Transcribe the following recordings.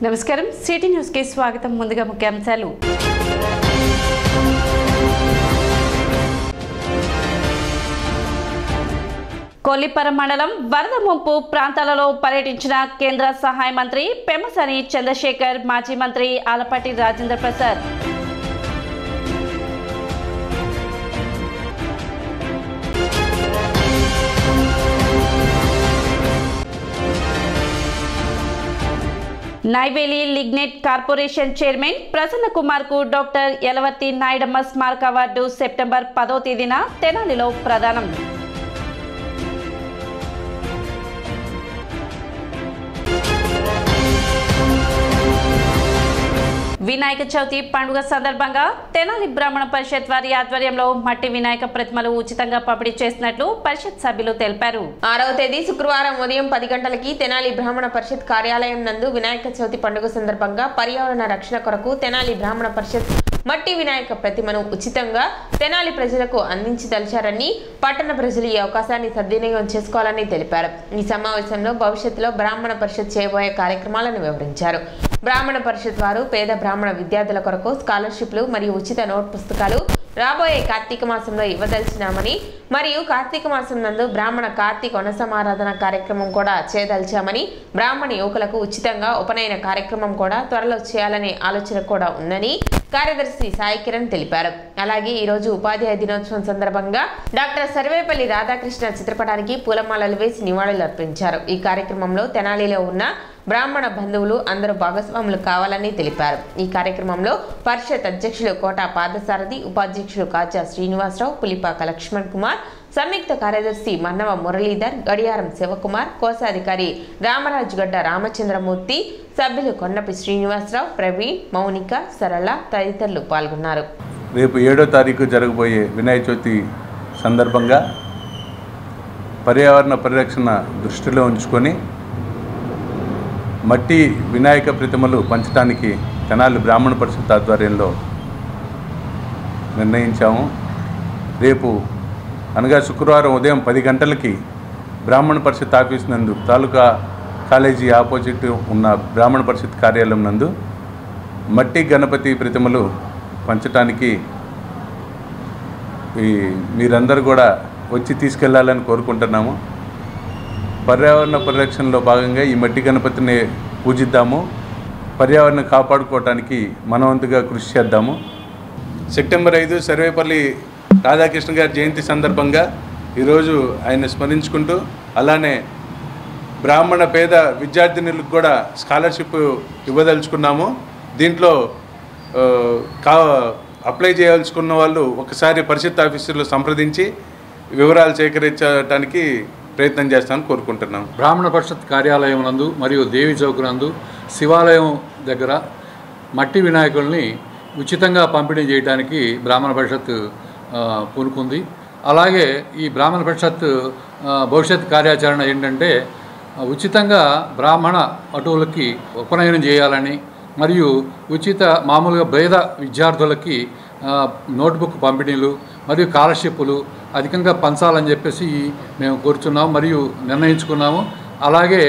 నమస్కారం city news కి స్వాగతం. ముందుగా ముఖ్యాంశాలు. కొల్లిపర మండలం వరద ముంపు ప్రాంతాలలో పర్యటించిన కేంద్ర సహాయ మంత్రి పెమ్మసాని చంద్రశేఖర్, మాజీ మంత్రి Alapati Rajendra Prasad. Neyveli lignite corporation chairman Prasanna Kumar కు డాక్టర్ యలవర్తి నాయుడమ్మ స్మారక అవార్డు సెప్టెంబర్ 10వ తేదీన తెనాలిలో ప్రదానం. వినాయక చవితి పండుగ సందర్భంగా తెనాలి బ్రాహ్మణ పరిషత్ వారి ఆధ్వర్యంలో మట్టి వినాయక ప్రతిమలు ఉచితంగా పంపిణీ చేసినట్లు పరిషత్ సభ్యులు తెలిపారు. 6వ తేదీ శుక్రవారం ఉదయం 10 గంటలకి తెనాలి బ్రాహ్మణ పరిషత్ కార్యాలయం నందు వినాయక చవితి పండుగ సందర్భంగా పర్యావరణ రక్షణ కొరకు తెనాలి బ్రాహ్మణ పరిషత్ మట్టి వినాయక ప్రతిమను ఉచితంగా తెనాలి ప్రజలకు అందించదలిచారని, పట్టణ ప్రజలు ఈ అవకాశాన్ని సద్వినియోగం చేసుకోవాలని తెలిపారు. ఈ సమావేశంలో భవిష్యత్తులో బ్రాహ్మణ పరిషత్ చేయబోయే కార్యక్రమాలను వివరించారు. బ్రాహ్మణ పరిషత్ వారు పేద బ్రాహ్మణ విద్యార్థుల కొరకు స్కాలర్షిప్లు మరియు ఉచిత నోట్ పుస్తకాలు రాబోయే కార్తీక మాసంలో ఇవ్వదలిచినామని, మరియు కార్తీక మాసం నందు బ్రాహ్మణ కార్తీక వనసమారాధన కార్యక్రమం కూడా చేయదలిచామని, బ్రాహ్మణ యువకులకు ఉచితంగా ఉపనయన కార్యక్రమం కూడా త్వరలో చేయాలనే ఆలోచన కూడా ఉందని కార్యదర్శి సాయి కిరణ్ తెలిపారు. అలాగే ఈ రోజు ఉపాధ్యాయ దినోత్సవం సందర్భంగా డాక్టర్ సర్వేపల్లి రాధాకృష్ణ చిత్రపటానికి పూలమాలలు వేసి నివాళులు అర్పించారు. ఈ కార్యక్రమంలో తెనాలిలో ఉన్న బ్రాహ్మణ బంధువులు అందరూ భాగస్వాములు కావాలని తెలిపారు. ఈ కార్యక్రమంలో పరిషత్ అధ్యక్షులు కోట పాదసారథి, ఉపాధ్యక్షులు కాజా శ్రీనివాసరావు, పులిపాక లక్ష్మణ్ కుమార్, సంయుక్త కార్యదర్శి మన్నవ మురళీధర్, గడియారం శివకుమార్, కోశాధికారి రామరాజుగడ్డ రామచంద్రమూర్తి, సభ్యులు కొండపి శ్రీనివాసరావు, ప్రవీణ్, మౌనిక, సరళ తదితరులు పాల్గొన్నారు. రేపు 7వ తారీఖు జరగబోయే వినాయక చవితి సందర్భంగా పర్యావరణ పరిరక్షణ దృష్టిలో ఉంచుకొని మట్టి వినాయక ప్రతిమలు పంచడానికి తెనాలి బ్రాహ్మణ పరిషత్ ఆధ్వర్యంలో నిర్ణయించాము. రేపు అనగా శుక్రవారం ఉదయం 10 గంటలకి బ్రాహ్మణ పరిషత్ ఆఫీస్ నందు, తాలూకా కాలేజీ ఆపోజిట్ ఉన్న బ్రాహ్మణ పరిషత్ కార్యాలయం నందు మట్టి గణపతి ప్రతిమలు పంచడానికి మీరందరూ కూడా వచ్చి తీసుకెళ్లాలని కోరుకుంటున్నాము. పర్యావరణ పరిరక్షణలో భాగంగా ఈ మట్టి గణపతిని పూజిద్దాము, పర్యావరణం కాపాడుకోవడానికి మనవంతుగా కృషి చేద్దాము. సెప్టెంబర్ 5 సర్వేపల్లి రాధాకృష్ణ గారి జయంతి సందర్భంగా ఈరోజు ఆయన స్మరించుకుంటూ, అలానే బ్రాహ్మణ పేద విద్యార్థినులకు కూడా స్కాలర్షిప్ ఇవ్వదలుచుకున్నాము. దీంట్లో అప్లై చేయాల్సుకున్న వాళ్ళు ఒకసారి పరిషత్ ఆఫీసులో సంప్రదించి వివరాలు సేకరించడానికి ప్రయత్నం చేస్తామని కోరుకుంటున్నాం. బ్రాహ్మణ పరిషత్ కార్యాలయం నందు మరియు దేవి చౌక్ నందు శివాలయం దగ్గర మట్టి వినాయకుల్ని ఉచితంగా పంపిణీ చేయడానికి బ్రాహ్మణ పరిషత్ పూనుకుంది. అలాగే ఈ బ్రాహ్మణ పరిషత్ భవిష్యత్ కార్యాచరణ ఏంటంటే, ఉచితంగా బ్రాహ్మణ అటువులకి ఉపనయనం చేయాలని, మరియు ఉచిత మామూలుగా పేద విద్యార్థులకి నోట్బుక్ పంపిణీలు మరియు స్కాలర్షిప్లు అధికంగా పంచాలని చెప్పేసి మేము కోరుచున్నాము మరియు నిర్ణయించుకున్నాము. అలాగే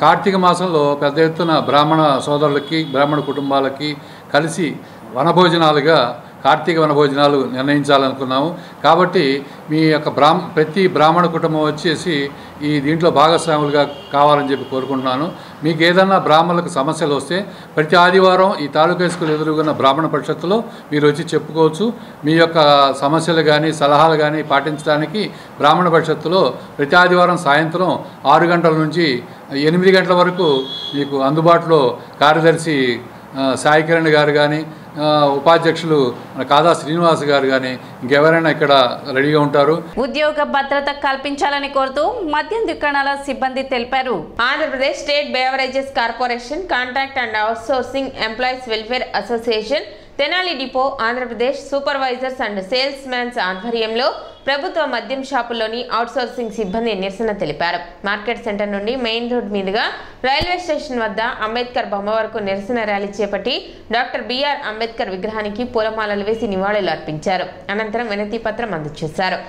కార్తీక మాసంలో పెద్ద ఎత్తున బ్రాహ్మణ సోదరులకి, బ్రాహ్మణ కుటుంబాలకి కలిసి వనభోజనాలుగా కార్తీక వనభోజనాలు నిర్ణయించాలనుకున్నాము. కాబట్టి మీ యొక్క ప్రతి బ్రాహ్మణ కుటుంబం వచ్చేసి ఈ దీంట్లో భాగస్వాములుగా కావాలని చెప్పి కోరుకుంటున్నాను. మీకు ఏదన్నా బ్రాహ్మణులకు సమస్యలు వస్తే ప్రతి ఆదివారం ఈ తాలూకా స్కూల్ ఎదురుగున్న బ్రాహ్మణ పరిషత్తులో మీరు వచ్చి చెప్పుకోవచ్చు. మీ యొక్క సమస్యలు కానీ సలహాలు కానీ పాటించడానికి బ్రాహ్మణ పరిషత్తులో ప్రతి ఆదివారం సాయంత్రం 6 గంటల నుంచి 8 గంటల వరకు మీకు అందుబాటులో కార్యదర్శి సాయి కిరణ్ గారు కానీ, ఉపాధ్యక్షులు కాదా శ్రీనివాస్ గారు కానీ ఇంకెవరైనా ఇక్కడ రెడీగా ఉంటారు. ఉద్యోగ భద్రత కల్పించాలని కోరుతూ మద్యం దుకాణాల సిబ్బంది తెలిపారు. Andhra Pradesh state beverages corporation contract and outsourcing employees welfare association Tenali depot, Andhra Pradesh supervisors and sales man's ఆధ్వర్యంలో ప్రభుత్వ మద్యం షాపుల్లోని అవుట్సోర్సింగ్ సిబ్బంది నిరసన తెలిపారు. మార్కెట్ సెంటర్ నుండి మెయిన్ రోడ్ మీదుగా రైల్వే స్టేషన్ వద్ద అంబేద్కర్ బొమ్మ వరకు నిరసన ర్యాలీ చేపట్టి డాక్టర్ బిఆర్ అంబేద్కర్ విగ్రహానికి పూలమాలలు వేసి నివాళులు అర్పించారు. అనంతరం వినతి పత్రం అందజేశారు.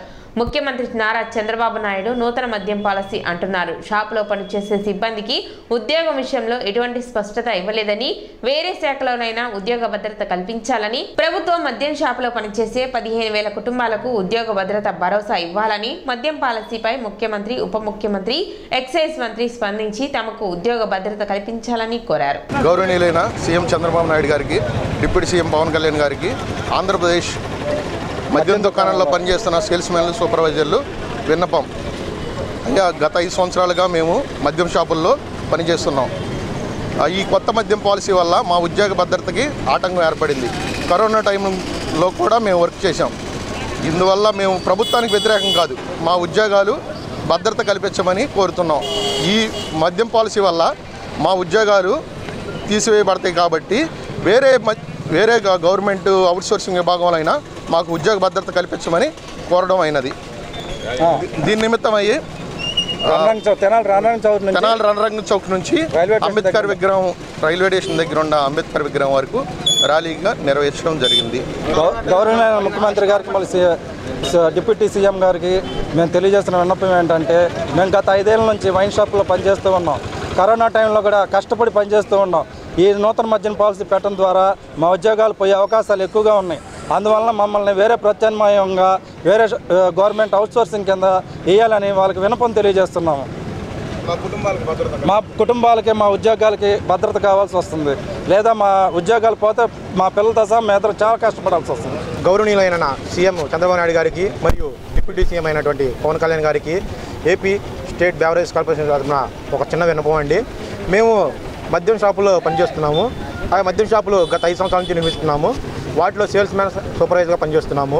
ముఖ్యమంత్రి నారా చంద్రబాబు నాయుడు నూతన మద్యం పాలసీ అంటున్నారు. షాపులో పనిచేసే సిబ్బందికి ఉద్యోగం విషయంలో ఎటువంటి స్పష్టత ఇవ్వలేదని, వేరే శాఖలోనైనా ఉద్యోగ భద్రత కల్పించాలని, ప్రభుత్వం మద్యం షాపులో పనిచేసే 15,000 కుటుంబాలకు ఉద్యోగ భద్రత భరోసా ఇవ్వాలని, మద్యం పాలసీపై ముఖ్యమంత్రి, ఉప ముఖ్యమంత్రి, ఎక్సైజ్ మంత్రి స్పందించి తమకు ఉద్యోగ భద్రత కల్పించాలని కోరారు. గౌరవనీయులైన సీఎం చంద్రబాబు నాయుడు గారికి, డిప్యూటీ సీఎం పవన్ కళ్యాణ్ గారికి, ఆంధ్రప్రదేశ్ మద్యం దుకాణాల్లో పనిచేస్తున్న సేల్స్ మెన్లు, సూపర్వైజర్లు విన్నపం. అయ్యా, గత 5 సంవత్సరాలుగా మేము మద్యం షాపుల్లో పనిచేస్తున్నాం. ఈ కొత్త మద్యం పాలసీ వల్ల మా ఉద్యోగ భద్రతకి ఆటంకం ఏర్పడింది. కరోనా టైంలో కూడా మేము వర్క్ చేశాం. ఇందువల్ల మేము ప్రభుత్వానికి వ్యతిరేకం కాదు, మా ఉద్యోగాలు భద్రత కల్పించమని కోరుతున్నాం. ఈ మద్యం పాలసీ వల్ల మా ఉద్యోగాలు తీసివేయబడతాయి కాబట్టి వేరే గవర్నమెంట్ అవుట్సోర్సింగ్ విభాగంలో మాకు ఉద్యోగ భద్రత కల్పించమని కోరడం అయినది. దీని నిమిత్తం అయ్యి తెనాలి రణరంగ చౌక్ నుంచి అంబేద్కర్ విగ్రహం, రైల్వే స్టేషన్ దగ్గర ఉన్న అంబేద్కర్ విగ్రహం వరకు ర్యాలీగా నిర్వహించడం జరిగింది. గౌరవనీయ ముఖ్యమంత్రి గారికి, మళ్ళీ డిప్యూటీ సీఎం గారికి మేము తెలియజేస్తున్న విన్నపం ఏంటంటే, మేము గత 5 ఏళ్ళ నుంచి వైన్ షాప్లో పనిచేస్తూ ఉన్నాం. కరోనా టైంలో కూడా కష్టపడి పనిచేస్తూ ఉన్నాం. ఈ నూతన మద్యం పాలసీ పెట్టడం ద్వారా మా ఉద్యోగాలు పోయే అవకాశాలు ఎక్కువగా ఉన్నాయి. అందువలన మమ్మల్ని వేరే ప్రత్యామ్నాయంగా వేరే గవర్నమెంట్ అవుట్సోర్సింగ్ కింద వేయాలని వాళ్ళకి విన్నపం తెలియజేస్తున్నాము. మా కుటుంబాలకి, మా ఉద్యోగాలకి భద్రత కావాల్సి వస్తుంది. లేదా మా ఉద్యోగాలు పోతే మా పిల్లలతో సహా మేము చాలా కష్టపడాల్సి వస్తుంది. గౌరవనీయులైన సీఎం చంద్రబాబు నాయుడు గారికి మరియు డిప్యూటీ సీఎం అయినటువంటి పవన్ కళ్యాణ్ గారికి ఏపీ స్టేట్ బెవరేజ్ కార్పొరేషన్ తరఫున ఒక చిన్న విన్నపం అండి. మేము మద్యం షాపులో పనిచేస్తున్నాము. ఆ మద్యం షాపులు గత 5 సంవత్సరాల నుంచి నిర్మిస్తున్నాము. వాటిలో సేల్స్ మ్యాన్, సూపర్వైజర్గా పనిచేస్తున్నాము.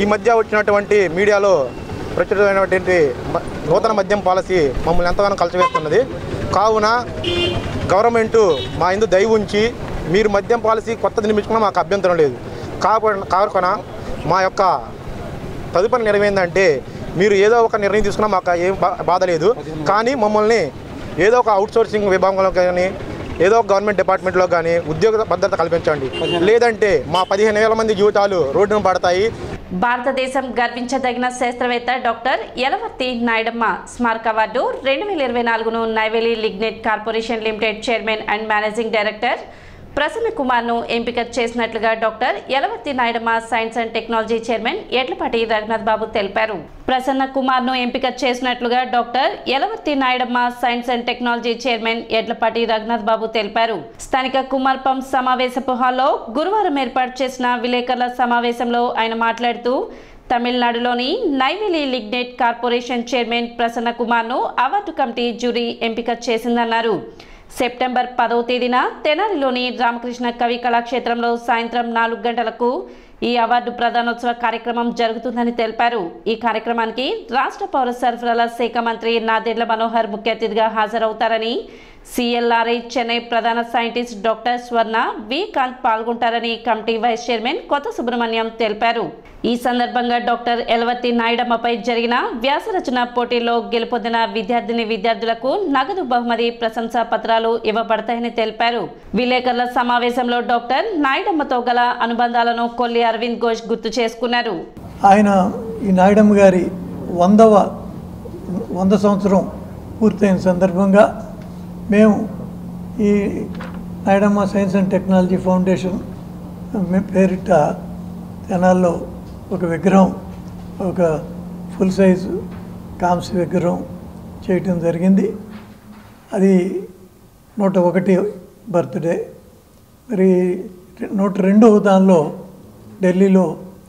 ఈ మధ్య వచ్చినటువంటి మీడియాలో ప్రచురితమైనటువంటి నూతన మద్యం పాలసీ మమ్మల్ని ఎంతగానో కలిసివేస్తున్నది. కావున గవర్నమెంటు మా ఇందు దయ ఉంచి మీరు మద్యం పాలసీ కొత్తది నిర్మించుకున్నా మాకు అభ్యంతరం లేదు. కాకుండా మా యొక్క తదుపరి నిర్ణయం ఏంటంటే, మీరు ఏదో ఒక నిర్ణయం తీసుకున్నా మాకు ఏం బాధ లేదు. కానీ మమ్మల్ని ఏదో ఒక అవుట్సోర్సింగ్ విభాగంలో కానీ, ఏదో ఒక గవర్నమెంట్ డిపార్ట్మెంట్లో కానీ ఉద్యోగ భద్రత కల్పించండి. లేదంటే మా 15,000 మంది జీవితాలు రోడ్డున పడతాయి. భారతదేశం గర్వించదగిన శాస్త్రవేత్త డాక్టర్ యలవర్తి నాయుడమ్మ స్మారక అవార్డు 2024ను Neyveli lignite corporation limited chairman and managing director Prasanna కుమార్ను ఎంపిక చేసినట్లుగా doctor Yalavarthi Nayudamma science and technology chairman Yedlapati Raghunath Babu తెలిపారు. ప్రసన్న కుమార్ను ఎంపిక చేసినట్లుగా doctor Yalavarthi Nayudamma science and technology chairman Yedlapati Raghunath Babu తెలిపారు. స్థానిక కుమార్పం సమావేశపు హాల్లో గురువారం ఏర్పాటు చేసిన విలేకరుల సమావేశంలో ఆయన మాట్లాడుతూ, తమిళనాడులోని Neyveli lignite corporation chairman Prasanna కుమార్ను అవార్డు కమిటీ జ్యూరీ ఎంపిక చేసిందన్నారు. సెప్టెంబర్ 10వ తేదీన తెనాలిలోని రామకృష్ణ కవి కళాక్షేత్రంలో సాయంత్రం 4 గంటలకు ఈ అవార్డు ప్రదానోత్సవ కార్యక్రమం జరుగుతుందని తెలిపారు. ఈ కార్యక్రమానికి రాష్ట్ర పౌర సరఫరాల శాఖ మంత్రి నాదెండ్ల మనోహర్ ముఖ్య అతిథిగా హాజరవుతారని, సిఎల్ఆర్ఐ చెన్నై ప్రధాన సైంటిస్ట్ డాక్టర్ స్వర్ణ వి కాంత్ పాల్గొంటారని కమిటీ వైస్ చైర్మన్ కొత్త సుబ్రహ్మణ్యం తెలిపారు. ఈ సందర్భంగా డాక్టర్ యలవర్తి నాయుడమ్మపై జరిగిన వ్యాసరచన పోటీల్లో గెలుపొందిన విద్యార్థులకు నగదు బహుమతి, ప్రశంసా పత్రాలు ఇవ్వబడతాయని తెలిపారు. విలేకరుల సమావేశంలో డాక్టర్ నాయుడమ్మతో గల అనుబంధాలను కొల్లి అరవింద్ ఘోష్ గుర్తు చేసుకున్నారు. ఆయన ఈ నాయుడమ్మ గారి 100వ సంవత్సరం పూర్తయిన సందర్భంగా మేము ఈ Nayudamma science and technology foundation పేరిట తెనాల్లో ఒక విగ్రహం, ఒక ఫుల్ సైజు కాంస్య విగ్రహం చేయటం జరిగింది. అది 101 బర్త్డే. మరి 102వ దానిలో ఢిల్లీలో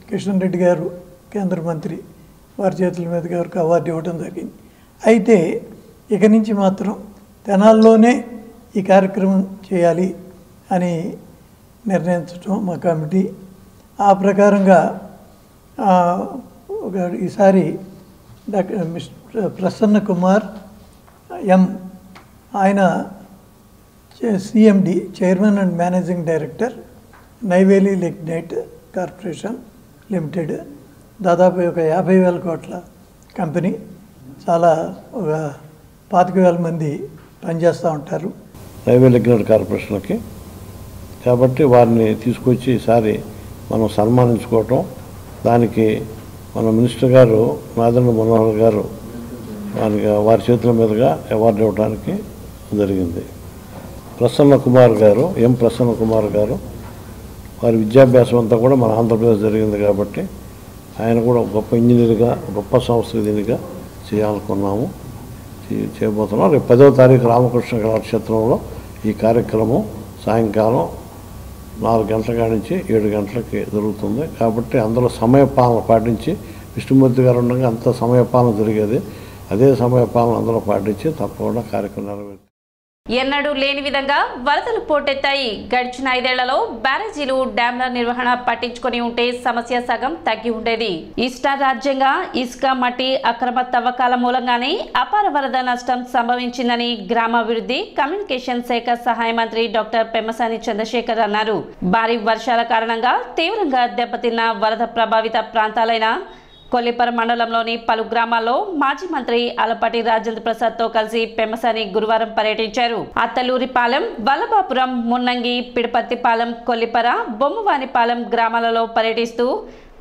కిషన్ రెడ్డి గారు కేంద్ర మంత్రి వారి చేతుల మీదుగా వారికి అవార్డు ఇవ్వడం జరిగింది. అయితే ఇక నుంచి మాత్రం తెనాల్లోనే ఈ కార్యక్రమం చేయాలి అని నిర్ణయించడం మా కమిటీ. ఆ ప్రకారంగా ఈసారి డాక్టర్ ప్రసన్న కుమార్ ఎం, ఆయన CMD chairman and managing director Neyveli lignite corporation limited, దాదాపు ఒక 50,000 కోట్ల కంపెనీ. చాలా ఒక 25,000 మంది పనిచేస్తూ ఉంటారు నైవేలి లిగ్నైట్ కార్పొరేషన్కి. కాబట్టి వారిని తీసుకొచ్చి ఈసారి మనం సన్మానించుకోవటం, దానికి మన మినిస్టర్ గారు నాదెండ్ల మనోహర్ గారు వారి చేతుల మీదుగా అవార్డు ఇవ్వడానికి జరిగింది. ప్రసన్న కుమార్ గారు, ఎం ప్రసన్న కుమార్ గారు, వారి విద్యాభ్యాసం అంతా కూడా మన ఆంధ్రప్రదేశ్ జరిగింది కాబట్టి ఆయన కూడా గొప్ప ఇంజనీర్గా, గొప్ప సంస్కృతిగా చేయాలనుకున్నాము, చేయబోతున్నాం. రేపు 10వ తారీఖు రామకృష్ణ కళాక్షేత్రంలో ఈ కార్యక్రమం సాయంకాలం 4 గంటల కాడి నుంచి 7 గంటలకి జరుగుతుంది. కాబట్టి అందులో సమయపాలన పాటించి, విష్ణుమూర్తి గారు ఉండగా అంత సమయపాలన జరిగేది, అదే సమయపాలన అందులో పాటించి తప్పకుండా కార్యక్రమం నెరవేరుతుంది. ఎన్నడూ లేని విధంగా వరదలు పోటెత్తాయి. గడిచిన 5 ఏళ్లలో బ్యారేజీలు, డ్యాంల నిర్వహణ పట్టించుకొని ఉంటే సమస్య సగం తగ్గి ఉండేది. ఇష్టారాజ్యంగా ఇసుక, మట్టి అక్రమ తవ్వకాల మూలంగానే అపార వరద నష్టం సంభవించిందని గ్రామాభివృద్ధి, కమ్యూనికేషన్ శాఖ సహాయ మంత్రి డాక్టర్ పెమ్మసాని చంద్రశేఖర్ అన్నారు. భారీ వర్షాల కారణంగా తీవ్రంగా దెబ్బతిన్న వరద ప్రభావిత ప్రాంతాలైన కొల్లిపర మండలంలోని పలు గ్రామాల్లో మాజీ మంత్రి అలపాటి రాజేంద్ర ప్రసాద్తో కలిసి పెమ్మసాని గురువారం పర్యటించారు. అత్తలూరిపాలెం, వల్లభాపురం, మున్నంగి, పిడపత్తిపాలెం, కొల్లిపర, బొమ్మవానిపాలెం గ్రామాలలో పర్యటిస్తూ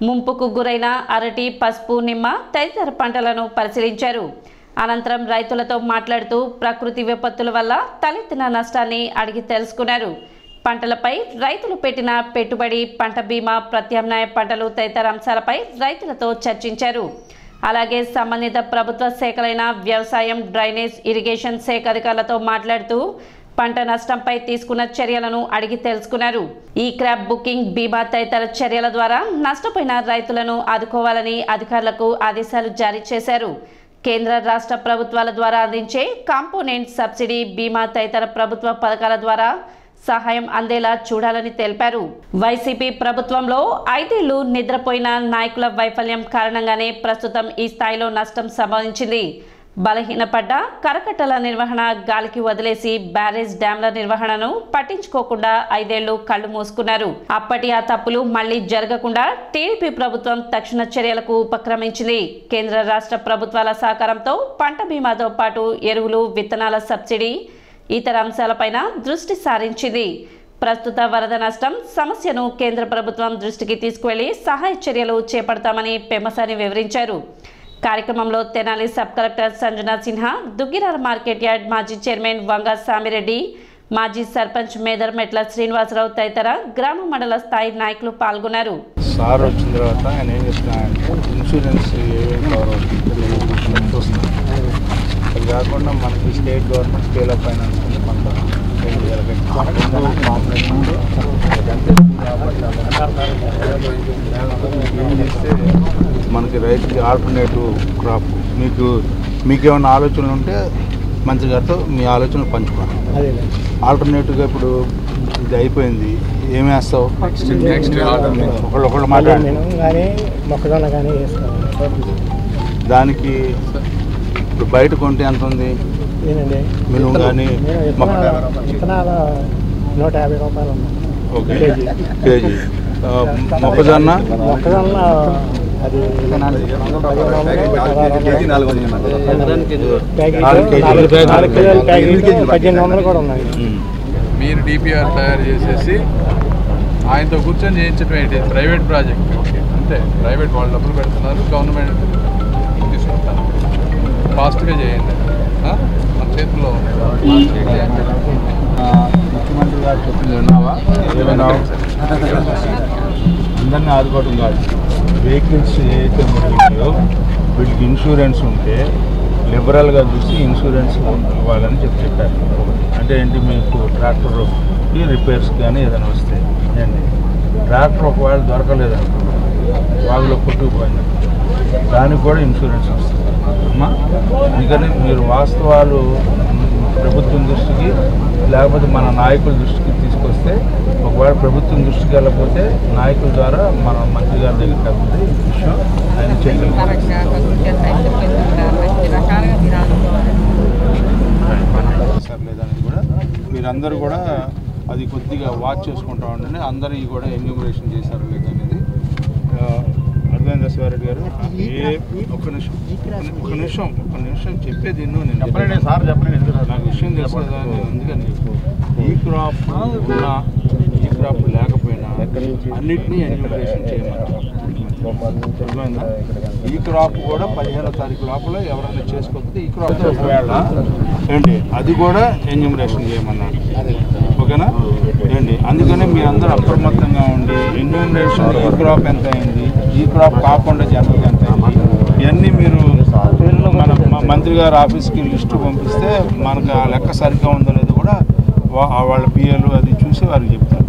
ముంపుకు గురైన అరటి, పసుపు, నిమ్మ తదితర పంటలను పరిశీలించారు. అనంతరం రైతులతో మాట్లాడుతూ ప్రకృతి విపత్తుల వల్ల తలెత్తిన నష్టాన్ని అడిగి తెలుసుకున్నారు. పంటలపై రైతులు పెట్టిన పెట్టుబడి, పంట బీమా, ప్రత్యామ్నాయ పంటలు తదితర అంశాలపై రైతులతో చర్చించారు. అలాగే సంబంధిత ప్రభుత్వ శాఖలైన వ్యవసాయం, డ్రైనేజ్, ఇరిగేషన్ శాఖ అధికారులతో మాట్లాడుతూ పంట నష్టంపై తీసుకున్న చర్యలను అడిగి తెలుసుకున్నారు. ఈ క్రాప్ బుకింగ్, బీమా తదితర చర్యల ద్వారా నష్టపోయిన రైతులను ఆదుకోవాలని అధికారులకు ఆదేశాలు జారీ చేశారు. కేంద్ర, రాష్ట్ర ప్రభుత్వాల ద్వారా అందించే కాంపోనెంట్ సబ్సిడీ, బీమా తదితర ప్రభుత్వ పథకాల ద్వారా సహాయం అందేలా చూడాలని తెలిపారు. వైసీపీ ప్రభుత్వంలో 5 ఏళ్లు నిద్రపోయిన నాయకుల వైఫల్యం కారణంగానే ప్రస్తుతం ఈ స్థాయిలో నష్టం సంభవించింది. బలహీనపడ్డ కరకట్టల నిర్వహణ గాలికి వదిలేసి బ్యారేజ్, డ్యాంల నిర్వహణను పట్టించుకోకుండా 5 ఏళ్లు కళ్లు మూసుకున్నారు. అప్పటి ఆ తప్పులు మళ్లీ జరగకుండా టీడీపీ ప్రభుత్వం తక్షణ చర్యలకు ఉపక్రమించింది. కేంద్ర, రాష్ట్ర ప్రభుత్వాల సహకారంతో పంట బీమాతో పాటు ఎరువులు, విత్తనాల సబ్సిడీ, ఇతర అంశాలపైన దృష్టి సారించింది. ప్రస్తుత వరద నష్టం సమస్యను కేంద్ర ప్రభుత్వం దృష్టికి తీసుకువెళ్లి సహాయ చర్యలు చేపడతామని పెమ్మసాని వివరించారు. కార్యక్రమంలో Tenali sub collector Sanjana Sinha, Duggirala market yard మాజీ చైర్మన్ వంగ సామిరెడ్డి, మాజీ సర్పంచ్ మేదర్ మెట్ల శ్రీనివాసరావు తదితర గ్రామ, మండల స్థాయి నాయకులు పాల్గొన్నారు. సార్ వచ్చిన తర్వాత ఆయన ఏం చెప్తున్నారంటే ఇన్సూరెన్స్ ఏమేమి కవర్ అవుతుంది చూస్తున్నాం. అది కాకుండా మనకి state government scale of finance కింద కొంత చేస్తే మనకి రైతుకి ఆల్టర్నేటివ్ క్రాప్, మీకేమైనా ఆలోచనలు ఉంటే మంచి గారితో మీ ఆలోచనలు పంచుకోండి. ఆల్టర్నేటివ్గా ఇప్పుడు ఇది అయిపోయింది, ఏమి వేస్తావు? ఒకళ్ళు మాట్లాడి మొక్కజొన్న కానీ దానికి ఇప్పుడు బయట కొంటే ఎంత ఉంది మినిమం? కానీ 150 రూపాయలు ఓకే కేజీ. మొక్కజొన్న అది 1800 కూడా ఉన్నాయి. మీరు డిపిఆర్ తయారు చేసేసి ఆయనతో కూర్చొని చేయించడం ఏంటి? ప్రైవేట్ ప్రాజెక్ట్ అంతే. ప్రైవేట్ వాళ్ళు డబ్బులు పెడుతున్నారు, గవర్నమెంట్ తీసుకుంటారు. ఫాస్ట్గా చేయండి, మన చేతుల్లో. ముఖ్యమంత్రి గారు చెప్పింది విన్నావా? ఏమైనా అందరినీ ఆదుకోవడం కాదు, వెహికల్స్ ఏదైతే ఉన్నాయో వీటికి ఇన్సూరెన్స్ ఉంటే లిబరల్గా చూసి ఇన్సూరెన్స్ ఇవ్వాలని చెప్పారు. అంటే ఏంటి, మీకు ట్రాక్టర్కి రిపేర్స్ కానీ ఏదైనా వస్తే ఏంటి, ట్రాక్టర్ ఒకవేళ దొరకలేదనుకో, వాగులో కొట్టుకుపోయింది, దానికి కూడా ఇన్సూరెన్స్ వస్తుంది అమ్మా. అందుకని మీరు వాస్తవాలు ప్రభుత్వం దృష్టికి లేకపోతే మన నాయకుల దృష్టికి తీసుకొస్తే, ఒకవేళ ప్రభుత్వం దృష్టికి వెళ్ళకపోతే నాయకుల ద్వారా మన మంత్రి గారి దగ్గరికి వెళ్తుంది ఈ విషయం ఆయన చేయగలుగుతారు. లేదనేది కూడా మీరందరూ కూడా అది కొద్దిగా వాచ్ చేసుకుంటా ఉండండి. అందరూ కూడా ఎన్యూమరేషన్ చేశారు లేదనేది అర్థమైందా శివారెడ్డి గారు? ఒక్క నిమిషం చెప్పేది నేను చెప్పండి సార్, చెప్పండి. నాకు విషయం తెలుసు కదా, అందుకని ఈ క్రాప్ ఉన్నా ఈ క్రాప్ లేకపోయినా అన్నిటినీ ఎన్యూమరేషన్ చేయమన్నారు. ఈ క్రాప్ కూడా 15వ తారీఖు లోపల ఎవరైనా చేసుకోకపోతే ఈ క్రాప్ ఒకవేళ ఏంటి అది కూడా ఎన్యూమరేషన్ చేయమన్నాడు. ఓకేనా ఏంటి, అందుకనే మీరు అందరూ అప్రమత్తంగా ఉండి ఎన్యూమరేషన్ ఈ క్రాప్ ఎంత అయింది, ఈ క్రాప్ కాకుండా జనరల్గా ఎంత అయింది, ఇవన్నీ మీరు మన మంత్రి గారి ఆఫీస్కి లిస్టు పంపిస్తే మనకు ఆ లెక్క సరిగ్గా ఉందో లేదో కూడా వాళ్ళ పిఎలు అది చూసి వారికి చెప్తారు.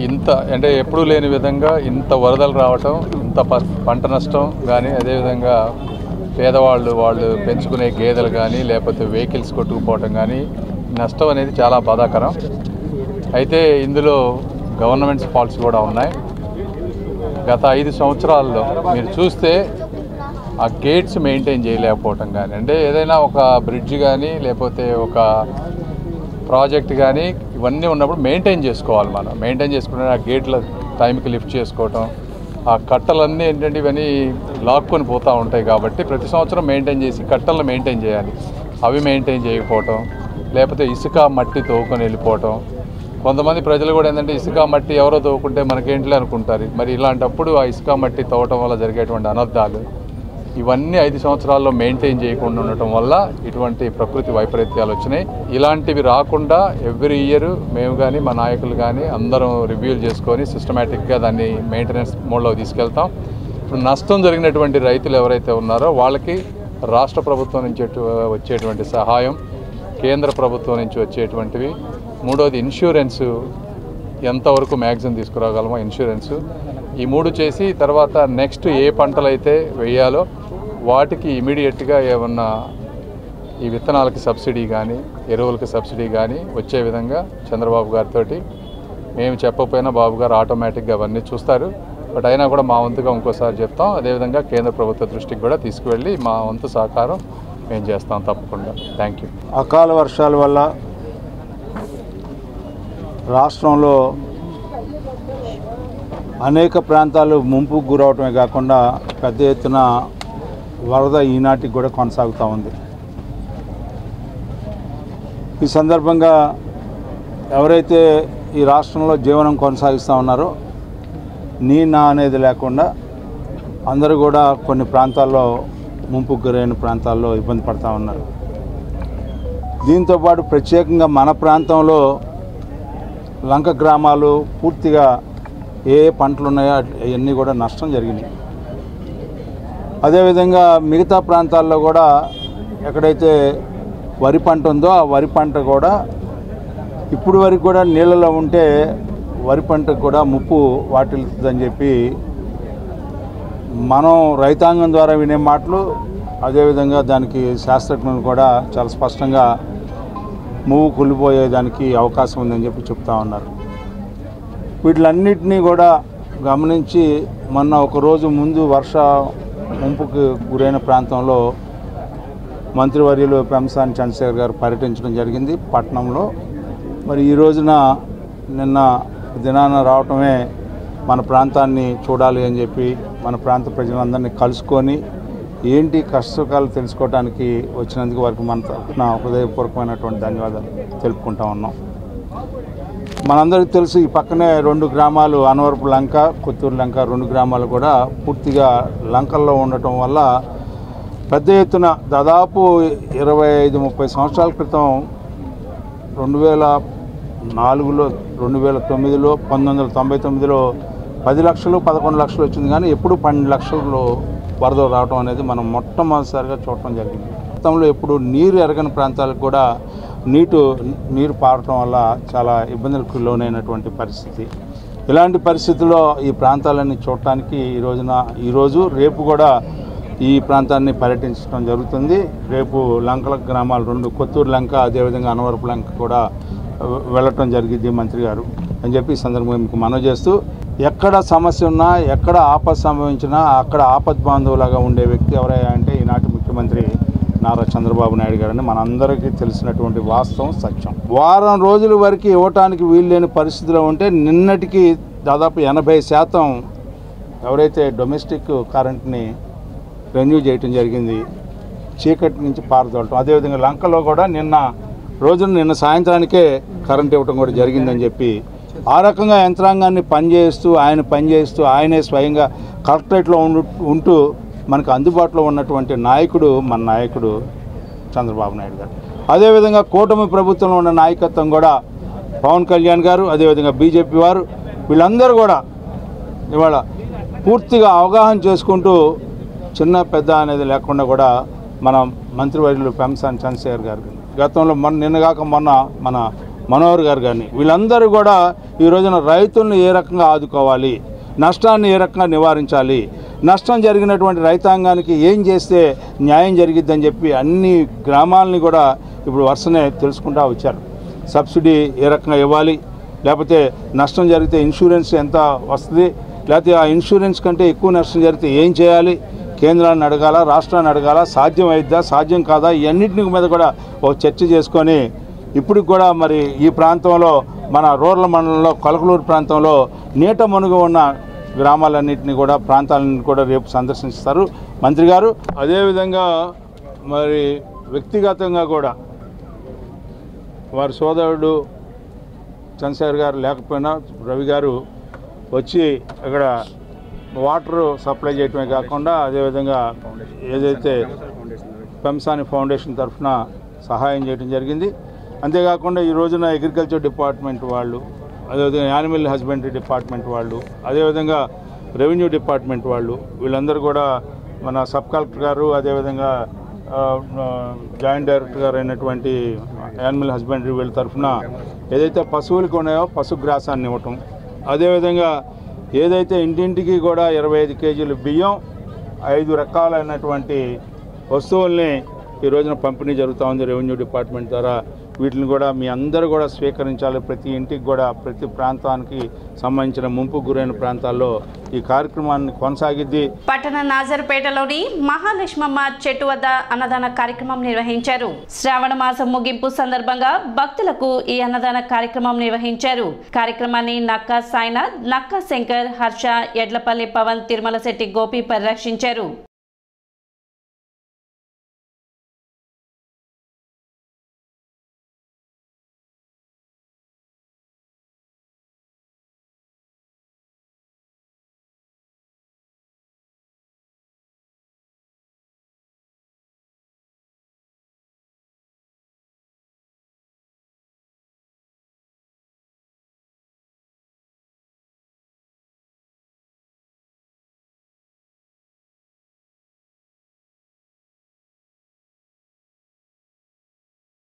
ఇంత అంటే ఎప్పుడూ లేని విధంగా ఇంత వరదలు రావటం, ఇంత పంట నష్టం కానీ, అదేవిధంగా పేదవాళ్ళు వాళ్ళు పెంచుకునే గేదెలు కానీ లేకపోతే వెహికల్స్ కొట్టుకుపోవటం కానీ నష్టం అనేది చాలా బాధాకరం. అయితే ఇందులో గవర్నమెంట్స్ ఫాల్ట్స్ కూడా ఉన్నాయి. గత 5 సంవత్సరాల్లో మీరు చూస్తే ఆ గేట్స్ మెయింటైన్ చేయలేకపోవటం కానీ, అంటే ఏదైనా ఒక బ్రిడ్జ్ కానీ లేకపోతే ఒక ప్రాజెక్ట్ కానీ ఇవన్నీ ఉన్నప్పుడు మెయింటైన్ చేసుకోవాలి. మనం మెయింటైన్ చేసుకుంటే ఆ గేట్ల టైంకి లిఫ్ట్ చేసుకోవటం, ఆ కట్టలన్నీ ఏంటంటే ఇవన్నీ లాక్కొని పోతూ ఉంటాయి కాబట్టి ప్రతి సంవత్సరం మెయింటైన్ చేసి కట్టలను మెయింటైన్ చేయాలి. అవి మెయింటైన్ చేయకపోవటం, లేకపోతే ఇసుక మట్టి తవ్వుకొని వెళ్ళిపోవటం. కొంతమంది ప్రజలు కూడా ఏంటంటే ఇసుక మట్టి ఎవరో తవ్వుకుంటే మనకేంటిలే అనుకుంటారు. మరి ఇలాంటప్పుడు ఆ ఇసుక మట్టి తవ్వటం వల్ల జరిగేటువంటి అనర్థాలు ఇవన్నీ 5 సంవత్సరాల్లో మెయింటైన్ చేయకుండా ఉండటం వల్ల ఇటువంటి ప్రకృతి వైపరీత్యాలు వచ్చినాయి. ఇలాంటివి రాకుండా ఎవ్రీ ఇయర్ మేము కానీ మా నాయకులు కానీ అందరం రివ్యూలు చేసుకొని సిస్టమేటిక్గా దాన్ని మెయింటెనెన్స్ మోడ్లో తీసుకెళ్తాం. ఇప్పుడు నష్టం జరిగినటువంటి రైతులు ఎవరైతే ఉన్నారో వాళ్ళకి రాష్ట్ర ప్రభుత్వం నుంచి వచ్చేటువంటి సహాయం, కేంద్ర ప్రభుత్వం నుంచి వచ్చేటువంటివి, మూడోది ఇన్సూరెన్సు ఎంతవరకు మ్యాక్సిమం తీసుకురాగలమో ఇన్సూరెన్సు, ఈ 3 చేసి తర్వాత నెక్స్ట్ ఏ పంటలు అయితే వేయాలో వాటికి ఇమీడియట్గా ఏమన్నా ఈ విత్తనాలకి సబ్సిడీ కానీ ఎరువులకి సబ్సిడీ కానీ వచ్చే విధంగా చంద్రబాబు గారితో మేము చెప్పకపోయినా బాబు గారు ఆటోమేటిక్గా అవన్నీ చూస్తారు. బట్ అయినా కూడా మా వంతుగా ఇంకోసారి చెప్తాం. అదేవిధంగా కేంద్ర ప్రభుత్వ దృష్టికి కూడా తీసుకువెళ్ళి మా వంతు సహకారం మేము చేస్తాం తప్పకుండా. Thank you. అకాల వర్షాల వల్ల రాష్ట్రంలో అనేక ప్రాంతాలు ముంపుకు గురవటమే కాకుండా పెద్ద ఎత్తున వరద ఈనాటికి కూడా కొనసాగుతూ ఉంది. ఈ సందర్భంగా ఎవరైతే ఈ రాష్ట్రంలో జీవనం కొనసాగిస్తూ ఉన్నారో నీ నా అనేది లేకుండా అందరూ కూడా కొన్ని ప్రాంతాల్లో ముంపుకు గురైన ప్రాంతాల్లో ఇబ్బంది పడుతూ ఉన్నారు. దీంతోపాటు ప్రత్యేకంగా మన ప్రాంతంలో లంక గ్రామాలు పూర్తిగా ఏ పంటలు ఉన్నాయో అవన్నీ కూడా నష్టం జరిగింది. అదేవిధంగా మిగతా ప్రాంతాల్లో కూడా ఎక్కడైతే వరి పంట ఉందో ఆ వరి పంట కూడా ఇప్పుడు వరకు కూడా నీళ్ళలో ఉంటే వరి పంటకు కూడా ముప్పు వాటిల్తుందని చెప్పి మనం రైతాంగం ద్వారా వినే మాటలు, అదేవిధంగా దానికి శాస్త్రజ్ఞులు కూడా చాలా స్పష్టంగా మువ్వు కూలిపోయేదానికి అవకాశం ఉందని చెప్పి చెప్తా ఉన్నారు. వీటిలన్నిటినీ కూడా గమనించి మొన్న ఒకరోజు ముందు వర్ష ముంపుకు గురైన ప్రాంతంలో మంత్రివర్యులు పెంసాని చంద్రశేఖర్ గారు పర్యటించడం జరిగింది పట్టణంలో. మరి ఈ రోజున నిన్న దినాన రావటమే మన ప్రాంతాన్ని చూడాలి అని చెప్పి మన ప్రాంత ప్రజలందరినీ కలుసుకొని ఏంటి కష్టసుఖాలు తెలుసుకోవడానికి వచ్చినందుకు వారికి మన తరఫున హృదయపూర్వకమైనటువంటి ధన్యవాదాలు తెలుపుకుంటా ఉన్నాం. మనందరికీ తెలుసు ఈ పక్కనే 2 గ్రామాలు అనవరపు లంక, కొత్తూరు లంక 2 గ్రామాలు కూడా పూర్తిగా లంకల్లో ఉండటం వల్ల పెద్ద ఎత్తున దాదాపు 25-30 సంవత్సరాల క్రితం 2004లో 2009లో 1999లో 10 లక్షలు 11 లక్షలు వచ్చింది, కానీ ఎప్పుడు 12 లక్షలు వరద రావడం అనేది మనం మొట్టమొదటిసారిగా చూడటం జరిగింది. గతంలో ఎప్పుడు నీరు ఎరగని ప్రాంతాలకు కూడా నీరు పారటం వల్ల చాలా ఇబ్బందులకు లోనైనటువంటి పరిస్థితి. ఇలాంటి పరిస్థితుల్లో ఈ ప్రాంతాలన్నీ చూడటానికి ఈరోజు రేపు కూడా ఈ ప్రాంతాన్ని పర్యటించడం జరుగుతుంది. రేపు లంకల గ్రామాలు 2 కొత్తూరు లంక, అదేవిధంగా అనవరపు లంక కూడా వెళ్ళటం జరిగింది మంత్రి గారు అని చెప్పి ఈ సందర్భంగా మీకు మనవి చేస్తూ, ఎక్కడ సమస్య ఉన్నా ఎక్కడ ఆపద సంభవించినా అక్కడ ఆపద్ బాంధవులాగా ఉండే వ్యక్తి ఎవరయ్యా అంటే ఈనాటి ముఖ్యమంత్రి నారా చంద్రబాబు నాయుడు గారని మనందరికీ తెలిసినటువంటి వాస్తవం, సత్యం. వారం రోజుల వరకు ఇవ్వటానికి వీల్లేని పరిస్థితిలో ఉంటే నిన్నటికి దాదాపు 80% ఎవరైతే డొమెస్టిక్ కరెంట్ని రెన్యూ చేయటం జరిగింది, చీకటి నుంచి పారదోలటం. అదేవిధంగా లంకలో కూడా నిన్న సాయంత్రానికే కరెంట్ ఇవ్వటం కూడా జరిగిందని చెప్పి ఆ రకంగా యంత్రాంగాన్ని పనిచేస్తూ ఆయనే స్వయంగా కలెక్టరేట్లో ఉంటూ మనకు అందుబాటులో ఉన్నటువంటి నాయకుడు మన నాయకుడు చంద్రబాబు నాయుడు గారు. అదేవిధంగా కూటమి ప్రభుత్వంలో ఉన్న నాయకత్వం కూడా పవన్ కళ్యాణ్ గారు, అదేవిధంగా బీజేపీ వారు, వీళ్ళందరూ కూడా ఇవాళ పూర్తిగా అవగాహన చేసుకుంటూ చిన్న పెద్ద అనేది లేకుండా కూడా మన మంత్రివర్యులు పెంసాని చంద్రశేఖర్ గారు, గతంలో నిన్నగాక మొన్న మన మనోహర్ గారు కానీ, వీళ్ళందరూ కూడా ఈ రోజున రైతులను ఏ రకంగా ఆదుకోవాలి, నష్టాన్ని ఏ రకంగా నివారించాలి, నష్టం జరిగినటువంటి రైతాంగానికి ఏం చేస్తే న్యాయం జరిగిద్దని చెప్పి అన్ని గ్రామాలని కూడా ఇప్పుడు వరుసనే తెలుసుకుంటూ వచ్చారు. సబ్సిడీ ఏ రకంగా ఇవ్వాలి, లేకపోతే నష్టం జరిగితే ఇన్సూరెన్స్ ఎంత వస్తుంది, లేకపోతే ఆ ఇన్సూరెన్స్ కంటే ఎక్కువ నష్టం జరిగితే ఏం చేయాలి, కేంద్రాన్ని అడగాల, రాష్ట్రాన్ని అడగాల, సాధ్యం అయిద్దా సాధ్యం కాదా, ఇవన్నింటి మీద కూడా ఒక చర్చ చేసుకొని ఇప్పటికి కూడా మరి ఈ ప్రాంతంలో మన రూరల్ మండలంలో కొలకలూరు ప్రాంతంలో నీట మునుగు ఉన్న గ్రామాలన్నింటినీ కూడా ప్రాంతాలన్నింటినీ కూడా రేపు సందర్శిస్తారు మంత్రి గారు. అదేవిధంగా మరి వ్యక్తిగతంగా కూడా వారి సోదరుడు చంద్రశేఖర్ గారు లేకపోయినా రవి గారు వచ్చి అక్కడ వాటర్ సప్లై చేయటమే కాకుండా అదేవిధంగా ఏదైతే పెంసాని ఫౌండేషన్ తరఫున సహాయం చేయడం జరిగింది. అంతేకాకుండా ఈ రోజున అగ్రికల్చర్ డిపార్ట్మెంట్ వాళ్ళు, అదేవిధంగా యానిమల్ హస్బెండరీ డిపార్ట్మెంట్ వాళ్ళు, అదేవిధంగా రెవెన్యూ డిపార్ట్మెంట్ వాళ్ళు, వీళ్ళందరూ కూడా మన సబ్ కలెక్టర్ గారు, అదేవిధంగా జాయింట్ డైరెక్టర్ గారు అయినటువంటి యానిమల్ హస్బెండరీ వీళ్ళ తరఫున ఏదైతే పశువులకు ఉన్నాయో పశుగ్రాసాన్ని ఇవ్వటం, అదేవిధంగా ఏదైతే ఇంటింటికి కూడా 25 కేజీలు బియ్యం, 5 రకాలైనటువంటి వస్తువుల్ని ఈ రోజున పంపిణీ జరుగుతూ ఉంది రెవెన్యూ డిపార్ట్మెంట్ ద్వారా. వీటిని కూడా మీ అందరూ కూడా స్వీకరించాలి. ప్రతి ఇంటికి కూడా ప్రతి ప్రాంతానికి సంబంధించిన ముంపు గురైన ప్రాంతాల్లో ఈ కార్యక్రమాన్ని కొనసాగిద్ది. పట్టణ నాజర్పేటలోని మహాలక్ష్మమ్మ చెట్టు వద్ద అన్నదాన కార్యక్రమం నిర్వహించారు. శ్రావణ మాసం ముగింపు సందర్భంగా భక్తులకు ఈ అన్నదాన కార్యక్రమం నిర్వహించారు. కార్యక్రమాన్ని నక్కా సాయినాథ్, నక్కా శంకర్, హర్ష, ఎడ్లపల్లి పవన్, తిరుమల శెట్టి గోపి పరిరక్షించారు.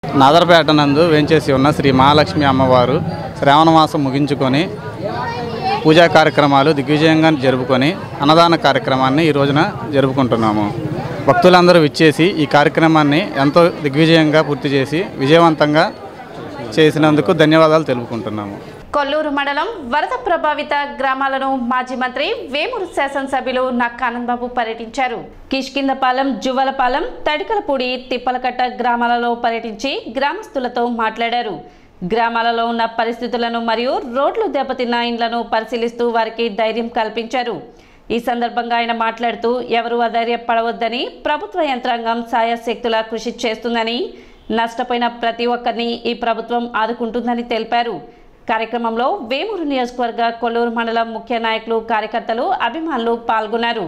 నాదర్పేట నందు వేంచేసి ఉన్న శ్రీ మహాలక్ష్మి అమ్మవారు శ్రావణ మాసం ముగించుకొని పూజా కార్యక్రమాలు దిగ్విజయంగా జరుపుకొని అన్నదాన కార్యక్రమాన్ని ఈ రోజున జరుపుకుంటున్నాము. భక్తులందరూ విచ్చేసి ఈ కార్యక్రమాన్ని ఎంతో దిగ్విజయంగా పూర్తి చేసి విజయవంతంగా చేసినందుకు ధన్యవాదాలు తెలుపుకుంటున్నాము. కొల్లూరు మండలం వరద ప్రభావిత గ్రామాలను మాజీ మంత్రి వేమూరు శాసనసభ్యులు నక్కా ఆనందబాబు పర్యటించారు. కిష్కిందపాలెం, జువ్వలపాలెం, తడికలపూడి, తిప్పలకట్ట గ్రామాలలో పర్యటించి గ్రామస్తులతో మాట్లాడారు. గ్రామాలలో ఉన్న పరిస్థితులను మరియు రోడ్లు దెబ్బతిన్న ఇండ్లను పరిశీలిస్తూ వారికి ధైర్యం కల్పించారు. ఈ సందర్భంగా ఆయన మాట్లాడుతూ ఎవరూ అధైర్యపడవద్దని, ప్రభుత్వ యంత్రాంగం సాయశక్తులా కృషి చేస్తుందని, నష్టపోయిన ప్రతి ఒక్కరిని ఈ ప్రభుత్వం ఆదుకుంటుందని తెలిపారు. కార్యక్రమంలో వేమూరు నియోజకవర్గ కొల్లూరు మండలం ముఖ్య నాయకులు, కార్యకర్తలు, అభిమానులు పాల్గొన్నారు.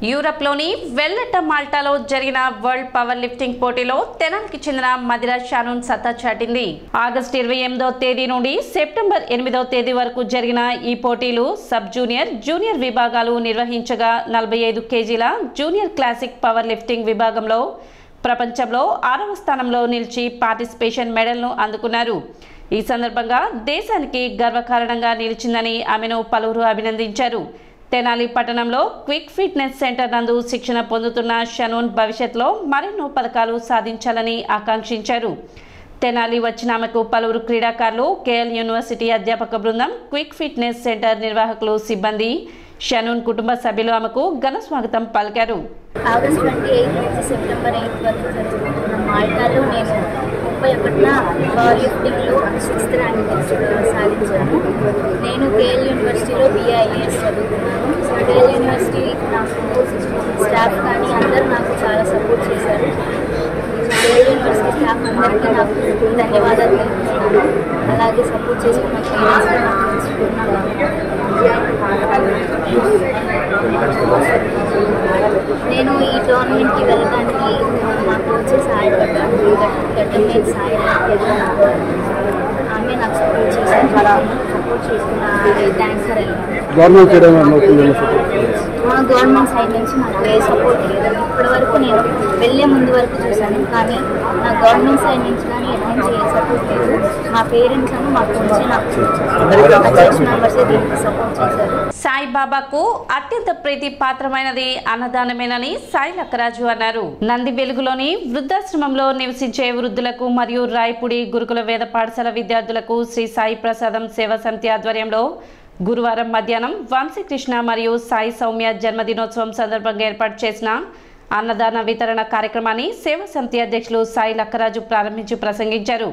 యూరప్లోని వెల్లెట్ట మాల్టాలో జరిగిన వరల్డ్ పవర్ లిఫ్టింగ్ పోటీలో తెనాలికి చెందిన మదిరా షానూన్ సత్తా చాటింది. ఆగస్టు 28వ తేదీ నుండి సెప్టెంబర్ 8వ తేదీ వరకు జరిగిన ఈ పోటీలు సబ్ జూనియర్, జూనియర్ విభాగాలు నిర్వహించగా 45 కేజీల జూనియర్ క్లాసిక్ పవర్ లిఫ్టింగ్ విభాగంలో ప్రపంచంలో 6వ స్థానంలో నిలిచి పార్టిసిపేషన్ మెడల్ను అందుకున్నారు. ఈ సందర్భంగా దేశానికి గర్వకారణంగా నిలిచిందని ఆమెను పలువురు అభినందించారు. తెనాలి పట్టణంలో క్విక్ ఫిట్నెస్ సెంటర్ నందు శిక్షణ పొందుతున్న షనూన్ భవిష్యత్తులో మరెన్నో పథకాలు సాధించాలని ఆకాంక్షించారు. తెనాలి వచ్చిన ఆమెకు పలువురు క్రీడాకారులు, కేఎల్ యూనివర్సిటీ అధ్యాపక బృందం, క్విక్ ఫిట్నెస్ సెంటర్ నిర్వాహకులు, సిబ్బంది, షనూన్ కుటుంబ సభ్యులు ఆమెకు ఘన స్వాగతం పలికారు. ఆగస్టు 28 నుంచి సెప్టెంబర్ 8 వరకు జరుగుతున్న మాల్టాలో నేను 31న పవర్ లిఫ్టింగ్లో 6th ర్యాంక్ సాధించాను. నేను కేఎల్ యూనివర్సిటీలో BIAS చదువుతున్నాను. కేఎల్ యూనివర్సిటీ నాకు స్టాఫ్ కానీ అందరూ నాకు చాలా సపోర్ట్ చేశారు. కేఎల్ యూనివర్సిటీ స్టాఫ్ అందరికీ నాకు ధన్యవాదాలు తెలుపుతున్నాను. అలాగే సపోర్ట్ చేసుకున్న పేరెంట్స్కి నాకు తెలుసుకున్నాను. నేను ఈ టోర్నమెంట్కి వెళ్ళడానికి మా కోచ్ సహాయపడ్డాను. గడ్డమేది సాయి ఆమె నాకు సపోర్ట్ చేశాను. సపోర్ట్ చేసుకున్న థ్యాంక్స్ ఫర్ గవర్నమెంట్ సైడ్ నుంచి నాకు ఏ సపోర్ట్ లేదు. ఇప్పటివరకు నేను వెళ్ళే ముందు వరకు చూశాను, కానీ నా గవర్నమెంట్ సైడ్ నుంచి కానీ ఎక్కడి నుంచి ఏ సపోర్ట్ లేదు. మా పేరెంట్స్ అని మా కోచ్ నాకు చర్చ్ మెంబర్సే దీనికి సపోర్ట్ చేశారు. సాయిబాబాకు అత్యంత ప్రీతి పాత్రమైనది అన్నదానమేనని సాయి లక్కరాజు అన్నారు. నంది వెలుగులోని వృద్ధాశ్రమంలో నివసించే వృద్ధులకు మరియు రాయపూడి గురుకుల వేద పాఠశాల విద్యార్థులకు శ్రీ సాయి ప్రసాదం సేవా సమితి ఆధ్వర్యంలో గురువారం మధ్యాహ్నం వంశీకృష్ణ మరియు సాయి సౌమ్య జన్మదినోత్సవం సందర్భంగా ఏర్పాటు చేసిన అన్నదాన వితరణ కార్యక్రమాన్ని సేవా సమితి అధ్యక్షులు సాయి లక్కరాజు ప్రారంభించి ప్రసంగించారు.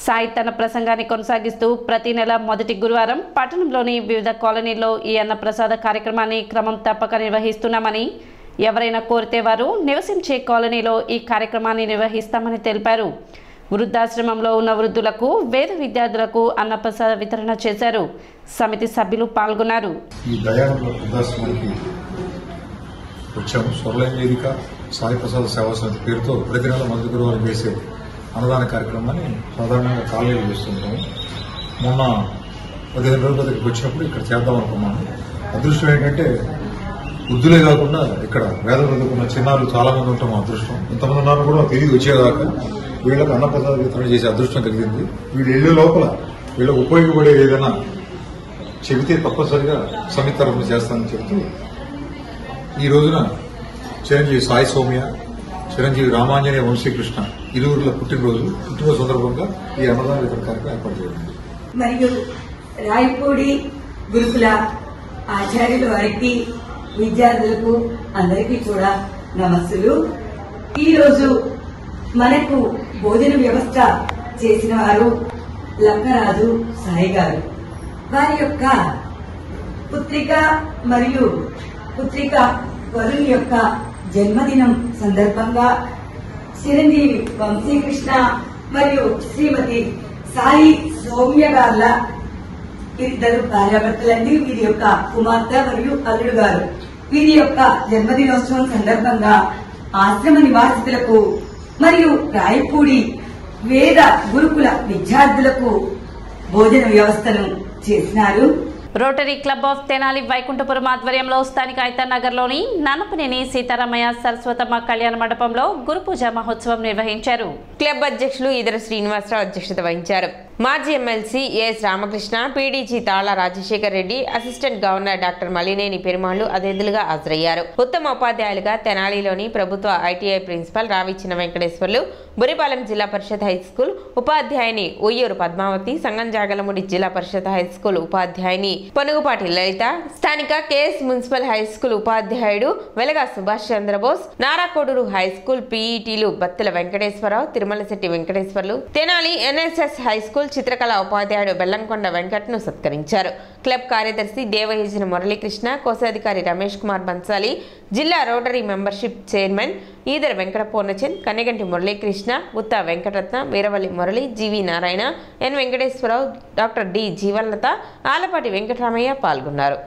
సాయి తన ప్రసంగాన్ని కొనసాగిస్తూ ప్రతి నెల మొదటి గురువారం పట్టణంలోని వివిధ కాలనీల్లో ఈ అన్నప్రసాద కార్యక్రమాన్ని క్రమం తప్పక నిర్వహిస్తున్నామని, ఎవరైనా కోరితే వారు నివసించే కాలనీలో ఈ కార్యక్రమాన్ని నిర్వహిస్తామని తెలిపారు. వృద్ధాశ్రమంలో ఉన్న వృద్ధులకు, వేద విద్యార్థులకు అన్నప్రసాద వితరణ చేశారు. సమితి సభ్యులు పాల్గొన్నారు. ఈ దయానంద వృద్ధాశ్రమానికి వచ్చాము. స్వర్లైన వేదిక సాయి ప్రసాద సేవా సమితి పేరుతో ప్రతి నెల మొదటి గురువారం చేసే అన్నదాన కార్యక్రమాన్ని సాధారణంగా కాలనీలు చేస్తుంటాము. మొన్న 15 రోజుల దగ్గరికి వచ్చినప్పుడు ఇక్కడ చేద్దాం అనుకున్నాను. అదృష్టం ఏంటంటే వృద్ధులే కాకుండా ఇక్కడ వేద చదువుకున్న చిన్నారులు చాలా మంది ఉంటాం. అదృష్టం ఇంతమంది ఉన్నారు కూడా తిరిగి వచ్చేదాకా వీళ్ళకి అన్నప్రసాద వితరణ చేసే అదృష్టం కలిగింది. వీళ్ళు ఇళ్ళ లోపల వీళ్ళకి ఉపయోగపడే ఏదైనా చెబితే తప్పనిసరిగా సమితి తరఫున చేస్తానని చెప్తూ ఈ రోజున చిరంజీవి సాయి సౌమ్య, చిరంజీవి రామాంజనేయ వంశీకృష్ణ ఇరువురుల పుట్టినరోజు సందర్భంగా ఈ అన్నదాన వితరణ కార్యక్రమం ఏర్పాటు చేయండి. మరియు రాయపూడి గురుకుల ఆచార్యుల వారికి, విద్యార్థులకు అందరికీ కూడా నమస్సులు. ఈరోజు మనకు భోజన వ్యవస్థ చేసిన వారు లక్కరాజు సాయి గారు. వారి యొక్క పుత్రిక మరియు పుత్రిక వరుణ్ యొక్క జన్మదినం సందర్భంగా చిరంజీవి వంశీకృష్ణ మరియు శ్రీమతి సాయి సౌమ్య గార్ల ఇద్దరు భార్యాభర్తలండి. వీరి యొక్క కుమార్తె మరియు అల్లుడు గారు. వీరి యొక్క జన్మదినోత్సవం సందర్భంగా ఆశ్రమ నివాసితులకు మరియు రాయపూడి వేద గురుకుల విద్యార్థులకు భోజన వ్యవస్థను చేసినారు. Rotary club of Tenali Vaikunthapuram ఆధ్వర్యంలో స్థానిక ఐతన్నగర్లోని నన్నపనేని సీతారామయ్య సరస్వతమ్మ కళ్యాణ మండపంలో గురు పూజ మహోత్సవం నిర్వహించారు. క్లబ్ అధ్యక్షులు ఈదర శ్రీనివాసరావు అధ్యక్షత వహించారు. మాజీ ఎమ్మెల్సీ ఏఎస్ రామకృష్ణ, పీడీజీ తాళ Rajasekhar Reddy, assistant governor doctor Malineni Perumallu అతిథులుగా హాజరయ్యారు. ఉత్తమ ఉపాధ్యాయులుగా తెనాలిలోని ప్రభుత్వ ఐటీఐ ప్రిన్సిపల్ రావిచిన వెంకటేశ్వర్లు, బురిపాలెం జిల్లా పరిషత్ హైస్కూల్ ఉపాధ్యాయుని ఉయ్యూరు పద్మావతి, సంగంజాగలముడి జిల్లా పరిషత్ హైస్కూల్ ఉపాధ్యాయుని పొనుగుపాటి లలిత, స్థానిక కేఎస్ మున్సిపల్ హైస్కూల్ ఉపాధ్యాయుడు వెలగా సుభాష్ చంద్రబోస్, నారాకోడూరు హైస్కూల్ పీఈటీలు బత్తుల వెంకటేశ్వరరావు, తిరుమలశెట్టి వెంకటేశ్వర్లు, తెనాలి ఎన్ఎస్ఎస్ హైస్కూల్ చిత్రకళ ఉపాధ్యాయుడు బెల్లంకొండ వెంకట్ను సత్కరించారు. క్లబ్ కార్యదర్శి దేవయజన మురళీకృష్ణ, కోశాధికారి రమేష్ కుమార్ బన్సాలి, జిల్లా Rotary membership chairman Edara Venkata Purnachand, Kanneganti Muralikrishna, Gutta Venkataratna, Veeravalli Murali, G V Narayana, N Venkateswararao, doctor D Jeevanlatha, Alapati Venkataramaiah పాల్గొన్నారు.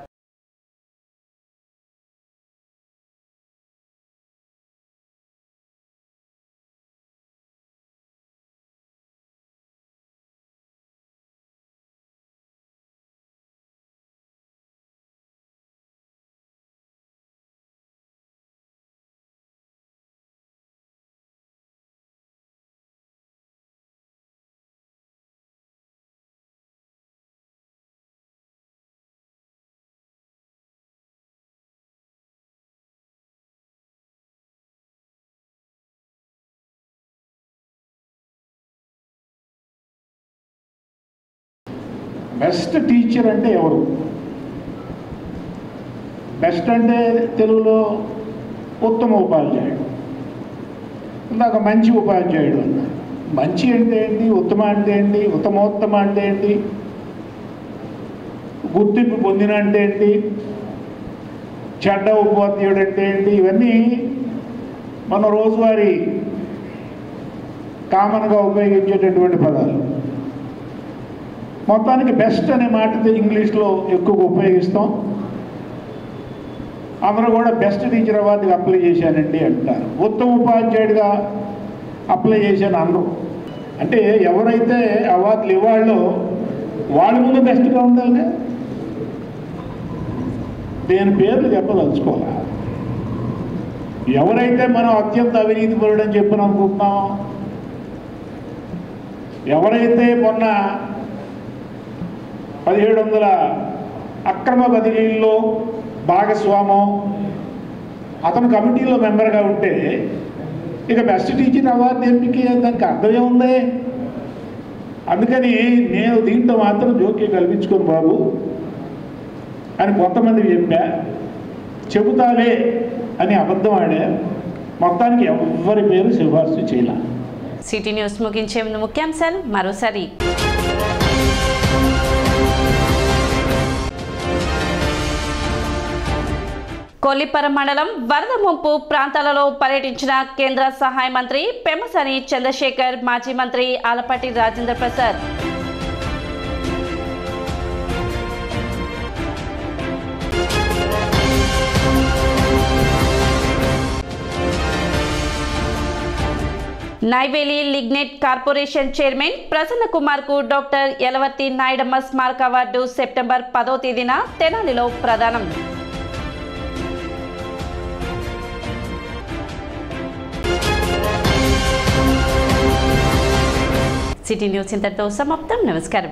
బెస్ట్ టీచర్ అంటే ఎవరు? బెస్ట్ అంటే తెలుగులో ఉత్తమ ఉపాధ్యాయుడు, ఇందాక మంచి ఉపాధ్యాయుడు అన్నారు. మంచి అంటే ఏంటి, ఉత్తమ అంటే ఏంటి, ఉత్తమోత్తమ అంటే ఏంటి, గుర్తింపు పొందిన అంటే ఏంటి, చెడ్డ ఉపాధ్యాయుడు అంటే ఏంటి, ఇవన్నీ మన రోజువారీ కామన్గా ఉపయోగించేటటువంటి పదాలు. మొత్తానికి బెస్ట్ అనే మాట ఇంగ్లీష్లో ఎక్కువగా ఉపయోగిస్తాం. అందరూ కూడా బెస్ట్ టీచర్ అవార్డుకి అప్లై చేశానండి అంటారు. ఉత్తమ ఉపాధ్యాయుడిగా అప్లై చేశాను అందరూ. అంటే ఎవరైతే అవార్డులు ఇవ్వాళ్ళో వాళ్ళ ముందు బెస్ట్గా ఉండాలి. దేని పేర్లు చెప్పదలుచుకోవాలి. ఎవరైతే మనం అత్యంత అవినీతి పరుడని చెప్పని అనుకుంటున్నాం, ఎవరైతే మొన్న 1700 అక్రమ బదిలీల్లో భాగస్వామం, అతను కమిటీలో మెంబర్గా ఉంటే ఇక బెస్ట్ టీచర్ అవార్డు ఎంపిక దానికి అర్థమే ఉంది. అందుకని నేను దీంట్లో మాత్రం జోక్యం కల్పించుకోను బాబు అని కొంతమందికి చెప్పా. చెబుతాలే అని అబద్ధం ఆడా. మొత్తానికి ఎవరి పేరు సిఫార్సు చేయాల. సిటీ న్యూస్ ముగించే ముందు ముఖ్యాంశాలు మరోసారి. కొల్లిపరం మండలం వరద ముంపు ప్రాంతాలలో పర్యటించిన కేంద్ర సహాయ మంత్రి పెమ్మసాని చంద్రశేఖర్, మాజీ మంత్రి Alapati Rajendra Prasad. Neyveli lignite corporation chairman Prasanna Kumar కు డాక్టర్ యలవర్తి నాయుడమ్మ స్మారక అవార్డు సెప్టెంబర్ 10వ తేదీన తెనాలిలో ప్రదానం. సిటీ న్యూస్ ఇంతటితో సమాప్తం. నమస్కారం.